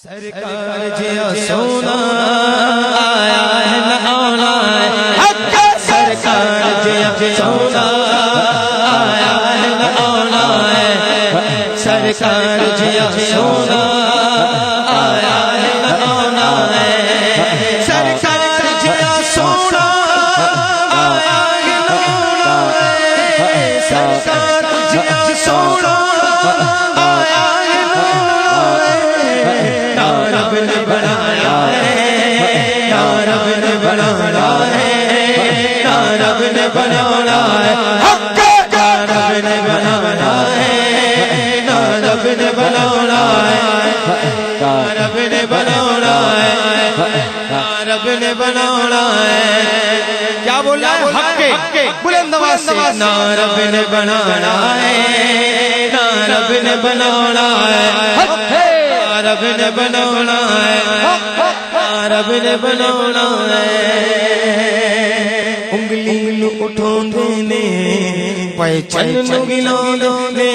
सरकार जिया सोना आया है न आना है हक। सरकार जिया सोना आया है न आना है। सरकार जिया सोना आया है न आना है। सरकार जिया सोना आया है न आना है। सरकार जिया सोना आया है न आना है। या रब ने बनाया है, या रब ने बनाया है, या रब ने बनाया है हक। या रब ने बनाया है, या रब ने बनाया है, या रब ने बनाया है, या रब ने बनाया है। क्या बोला है हक के बुलंद आवाज से। ना रब ने बनाया है, ना रब ने बनाया है हक। रब ने बनाना है, रब ने बनाना है। उंगली उठाने ने पहचान गिलाने